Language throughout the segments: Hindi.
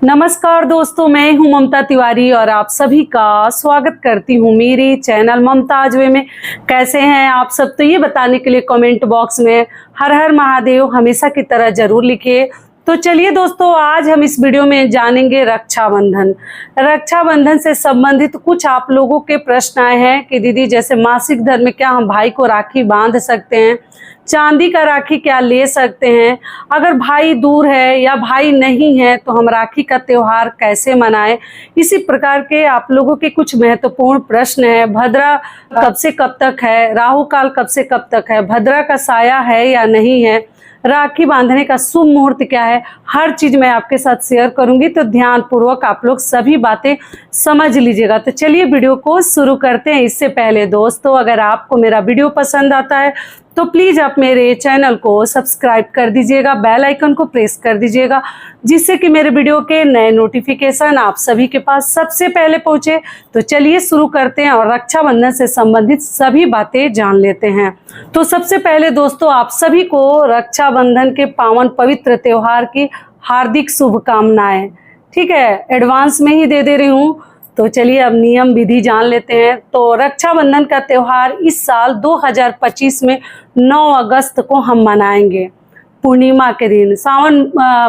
नमस्कार दोस्तों, मैं हूं ममता तिवारी और आप सभी का स्वागत करती हूं मेरे चैनल ममताज वे में। कैसे हैं आप सब? तो ये बताने के लिए कमेंट बॉक्स में हर हर महादेव हमेशा की तरह जरूर लिखिए। तो चलिए दोस्तों, आज हम इस वीडियो में जानेंगे रक्षाबंधन। रक्षाबंधन से संबंधित कुछ आप लोगों के प्रश्न आए हैं कि दीदी जैसे मासिक धर्म में क्या हम भाई को राखी बांध सकते हैं, चांदी का राखी क्या ले सकते हैं, अगर भाई दूर है या भाई नहीं है तो हम राखी का त्योहार कैसे मनाएं। इसी प्रकार के आप लोगों के कुछ महत्वपूर्ण प्रश्न हैं। भद्रा कब से कब तक है, राहु काल कब से कब तक है, भद्रा का साया है या नहीं है, राखी बांधने का शुभ मुहूर्त क्या है, हर चीज मैं आपके साथ शेयर करूंगी। तो ध्यान पूर्वक आप लोग सभी बातें समझ लीजिएगा। तो चलिए वीडियो को शुरू करते हैं। इससे पहले दोस्तों, अगर आपको मेरा वीडियो पसंद आता है तो प्लीज आप मेरे चैनल को सब्सक्राइब कर दीजिएगा, बेल आइकन को प्रेस कर दीजिएगा, जिससे कि मेरे वीडियो के नए नोटिफिकेशन आप सभी के पास सबसे पहले पहुंचे। तो चलिए शुरू करते हैं और रक्षाबंधन से संबंधित सभी बातें जान लेते हैं। तो सबसे पहले दोस्तों, आप सभी को रक्षाबंधन के पावन पवित्र त्योहार की हार्दिक शुभकामनाएं। ठीक है, एडवांस में ही दे रही हूँ। तो चलिए अब नियम विधि जान लेते हैं। तो रक्षाबंधन का त्योहार इस साल 2025 में 9 अगस्त को हम मनाएंगे, पूर्णिमा के दिन, सावन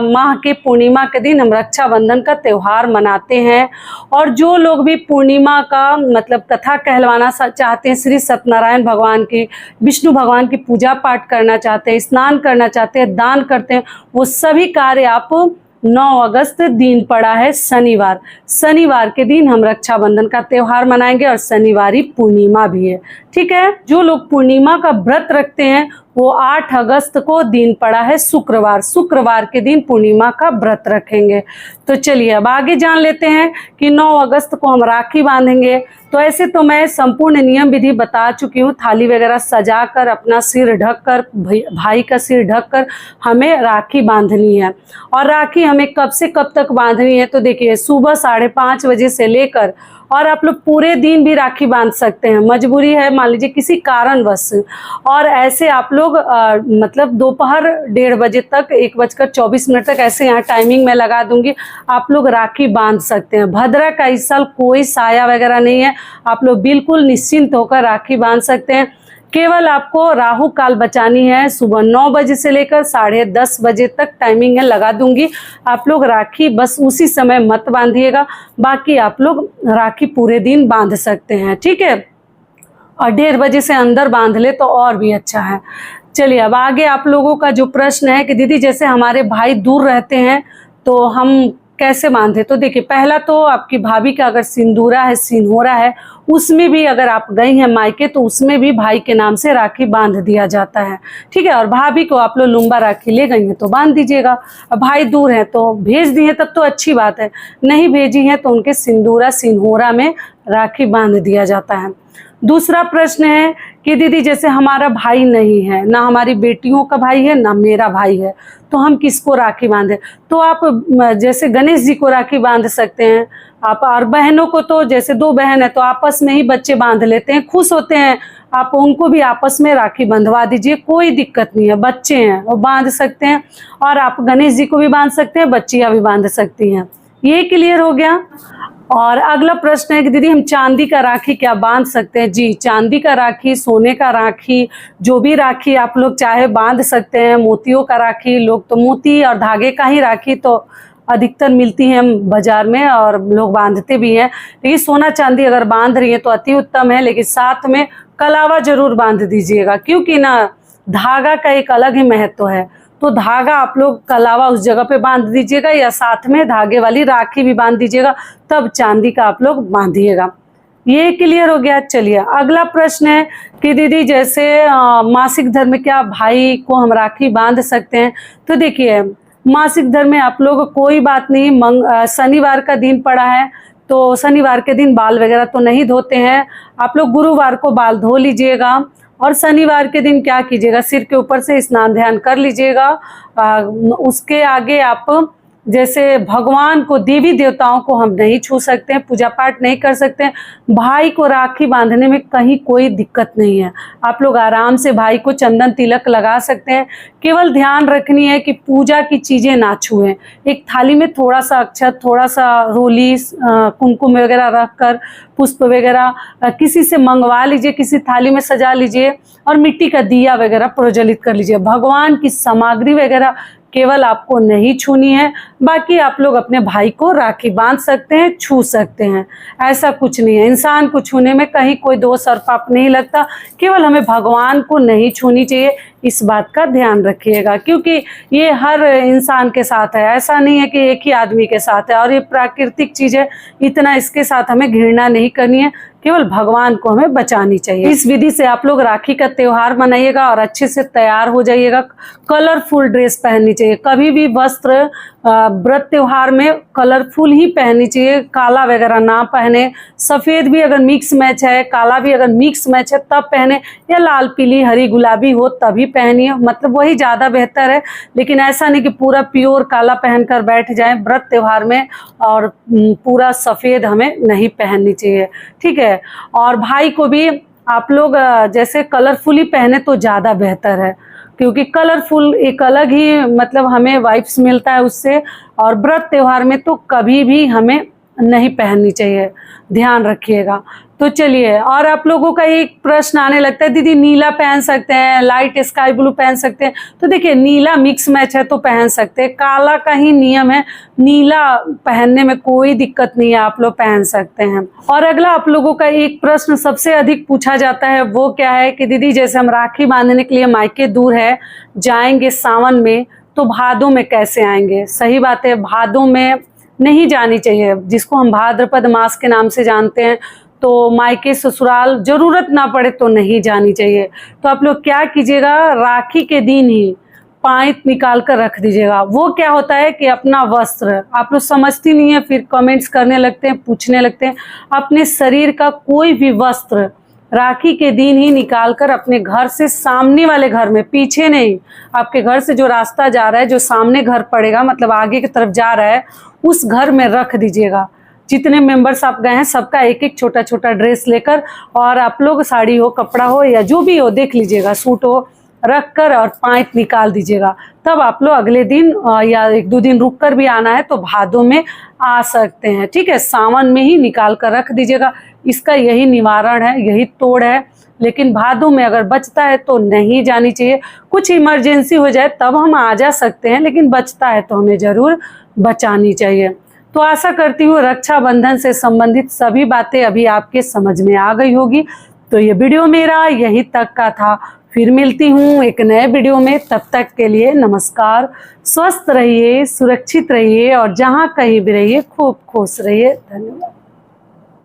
माह के पूर्णिमा के दिन हम रक्षाबंधन का त्योहार मनाते हैं। और जो लोग भी पूर्णिमा का मतलब कथा कहलवाना चाहते हैं, श्री सत्यनारायण भगवान की, विष्णु भगवान की पूजा पाठ करना चाहते हैं, स्नान करना चाहते हैं, दान करते हैं, वो सभी कार्य आप 9 अगस्त दिन पड़ा है शनिवार, शनिवार के दिन हम रक्षाबंधन का त्योहार मनाएंगे और शनिवारी पूर्णिमा भी है। ठीक है, जो लोग पूर्णिमा का व्रत रखते हैं वो 8 अगस्त को दिन पड़ा है शुक्रवार, शुक्रवार के दिन पूर्णिमा का व्रत रखेंगे। तो चलिए अब आगे जान लेते हैं कि 9 अगस्त को हम राखी बांधेंगे। तो ऐसे तो मैं संपूर्ण नियम विधि बता चुकी हूँ। थाली वगैरह सजा कर, अपना सिर ढककर, भाई का सिर ढककर हमें राखी बांधनी है। और राखी हमें कब से कब तक बांधनी है, तो देखिए सुबह 5:30 बजे से लेकर, और आप लोग पूरे दिन भी राखी बांध सकते हैं, मजबूरी है मान लीजिए किसी कारणवश। और ऐसे आप लोग मतलब दोपहर 1:30 बजे तक, 1:24 तक, ऐसे यहाँ टाइमिंग मैं लगा दूंगी, आप लोग राखी बांध सकते हैं। भद्रा का इस साल कोई साया वगैरह नहीं है, आप लोग बिल्कुल निश्चिंत होकर राखी बांध सकते हैं। केवल आपको राहु काल बचानी है, सुबह 9 बजे से लेकर 10:30 बजे तक टाइमिंग है, लगा दूंगी। आप लोग राखी बस उसी समय मत बांधिएगा, बाकी आप लोग राखी पूरे दिन बांध सकते हैं। ठीक है, और 1:30 बजे से अंदर बांध ले तो और भी अच्छा है। चलिए अब आगे आप लोगों का जो प्रश्न है कि दीदी जैसे हमारे भाई दूर रहते हैं तो हम कैसे बांधे। तो देखिए, पहला तो आपकी भाभी का अगर सिंदूरा है, सिन्होरा है, उसमें भी अगर आप गई हैं मायके तो उसमें भी भाई के नाम से राखी बांध दिया जाता है। ठीक है, और भाभी को आप लोग लुम्बा राखी ले गई हैं तो बांध दीजिएगा। अब भाई दूर हैं तो भेज दिए तब तो अच्छी बात है, नहीं भेजी हैं तो उनके सिंदूरा सिन्होरा में राखी बांध दिया जाता है। दूसरा प्रश्न है कि दीदी जैसे हमारा भाई नहीं है, ना हमारी बेटियों का भाई है ना मेरा भाई है, तो हम किसको राखी बांधे। तो आप जैसे गणेश जी को राखी बांध सकते हैं आप। और बहनों को तो जैसे 2 बहन है तो आपस में ही बच्चे बांध लेते हैं, खुश होते हैं, आप उनको भी आपस में राखी बंधवा दीजिए, कोई दिक्कत नहीं है, बच्चे हैं वो बांध सकते हैं। और आप गणेश जी को भी बांध सकते हैं, बच्चियां भी बांध सकती हैं। ये क्लियर हो गया। और अगला प्रश्न है कि दीदी हम चांदी का राखी क्या बांध सकते हैं। जी, चांदी का राखी, सोने का राखी, जो भी राखी आप लोग चाहे बांध सकते हैं। मोतियों का राखी, लोग तो मोती और धागे का ही राखी तो अधिकतर मिलती है बाजार में और लोग बांधते भी हैं। लेकिन सोना चांदी अगर बांध रही है तो अति उत्तम है, लेकिन साथ में कलावा जरूर बांध दीजिएगा, क्योंकि ना धागा का एक अलग ही महत्व है। तो धागा आप लोग कलावा उस जगह पे बांध दीजिएगा, या साथ में धागे वाली राखी भी बांध दीजिएगा, तब चांदी का आप लोग बांधिएगा। ये क्लियर हो गया। चलिए अगला प्रश्न है कि दीदी जैसे मासिक धर्म में क्या भाई को हम राखी बांध सकते हैं। तो देखिए, मासिक धर्म में आप लोग कोई बात नहीं, शनिवार का दिन पड़ा है तो शनिवार के दिन बाल वगैरह तो नहीं धोते हैं, आप लोग गुरुवार को बाल धो लीजिएगा। और शनिवार के दिन क्या कीजिएगा, सिर के ऊपर से स्नान ध्यान कर लीजिएगा। उसके आगे आप जैसे भगवान को, देवी देवताओं को हम नहीं छू सकते हैं, पूजा पाठ नहीं कर सकते हैं। भाई को राखी बांधने में कहीं कोई दिक्कत नहीं है। आप लोग आराम से भाई को चंदन तिलक लगा सकते हैं। केवल ध्यान रखनी है कि पूजा की चीज़ें ना छुएं। एक थाली में थोड़ा सा अक्षत, थोड़ा सा रोली, कुमकुम वगैरह रख कर, पुष्प वगैरह किसी से मंगवा लीजिए, किसी थाली में सजा लीजिए और मिट्टी का दिया वगैरह प्रज्वलित कर लीजिए। भगवान की सामग्री वगैरह केवल आपको नहीं छूनी है। बाकी आप लोग अपने भाई को राखी बांध सकते हैं, छू सकते हैं, ऐसा कुछ नहीं है। इंसान को छूने में कहीं कोई दोष और पाप नहीं लगता। केवल हमें भगवान को नहीं छूनी चाहिए, इस बात का ध्यान रखिएगा, क्योंकि ये हर इंसान के साथ है। ऐसा नहीं है कि एक ही आदमी के साथ है, और ये प्राकृतिक चीज़ है, इतना इसके साथ हमें घृणा नहीं करनी है। केवल भगवान को हमें बचानी चाहिए। इस विधि से आप लोग राखी का त्योहार मनाइएगा और अच्छे से तैयार हो जाइएगा। कलरफुल ड्रेस पहननी चाहिए। कभी भी वस्त्र व्रत त्योहार में कलरफुल ही पहननी चाहिए, काला वगैरह ना पहने। सफ़ेद भी अगर मिक्स मैच है, काला भी अगर मिक्स मैच है तब पहने, या लाल पीली हरी गुलाबी हो तभी पहनिए, मतलब वही ज़्यादा बेहतर है। लेकिन ऐसा नहीं कि पूरा प्योर काला पहनकर बैठ जाएं व्रत त्योहार में, और पूरा सफ़ेद हमें नहीं पहननी चाहिए, ठीक है। और भाई को भी आप लोग जैसे कलरफुली पहने तो ज़्यादा बेहतर है, क्योंकि कलरफुल एक अलग ही मतलब हमें वाइब्स मिलता है उससे। और व्रत त्योहार में तो कभी भी हमें नहीं पहननी चाहिए, ध्यान रखिएगा। तो चलिए, और आप लोगों का एक प्रश्न आने लगता है, दीदी नीला पहन सकते हैं, लाइट स्काई ब्लू पहन सकते हैं? तो देखिए, नीला मिक्स मैच है तो पहन सकते हैं, काला का ही नियम है, नीला पहनने में कोई दिक्कत नहीं है, आप लोग पहन सकते हैं। और अगला आप लोगों का एक प्रश्न सबसे अधिक पूछा जाता है, वो क्या है कि दीदी जैसे हम राखी बांधने के लिए मायके दूर है, जाएंगे सावन में, तो भादों में कैसे आएंगे? सही बात है, भादों में नहीं जानी चाहिए, जिसको हम भाद्रपद मास के नाम से जानते हैं। तो मायके ससुराल जरूरत ना पड़े तो नहीं जानी चाहिए। तो आप लोग क्या कीजिएगा, राखी के दिन ही पाइप निकाल कर रख दीजिएगा। वो क्या होता है कि अपना वस्त्र, आप लोग समझती नहीं है, फिर कमेंट्स करने लगते हैं, पूछने लगते हैं। अपने शरीर का कोई भी वस्त्र राखी के दिन ही निकाल कर अपने घर से सामने वाले घर में, पीछे नहीं, आपके घर से जो रास्ता जा रहा है, जो सामने घर पड़ेगा, मतलब आगे की तरफ जा रहा है, उस घर में रख दीजिएगा। जितने मेंबर्स आप गए हैं सबका एक एक छोटा छोटा ड्रेस लेकर, और आप लोग साड़ी हो, कपड़ा हो, या जो भी हो देख लीजिएगा, सूट हो, रख कर और पाइप निकाल दीजिएगा। तब आप लोग अगले दिन या एक दो दिन रुक कर भी आना है तो भादों में आ सकते हैं, ठीक है। सावन में ही निकाल कर रख दीजिएगा, इसका यही निवारण है, यही तोड़ है। लेकिन भादों में अगर बचता है तो नहीं जानी चाहिए। कुछ इमरजेंसी हो जाए तब हम आ जा सकते हैं, लेकिन बचता है तो हमें ज़रूर बचानी चाहिए। तो आशा करती हूँ रक्षाबंधन से संबंधित सभी बातें अभी आपके समझ में आ गई होगी। तो ये वीडियो मेरा यहीं तक का था। फिर मिलती हूँ एक नए वीडियो में, तब तक के लिए नमस्कार। स्वस्थ रहिए, सुरक्षित रहिए, और जहाँ कहीं भी रहिए खूब खुश रहिए। धन्यवाद।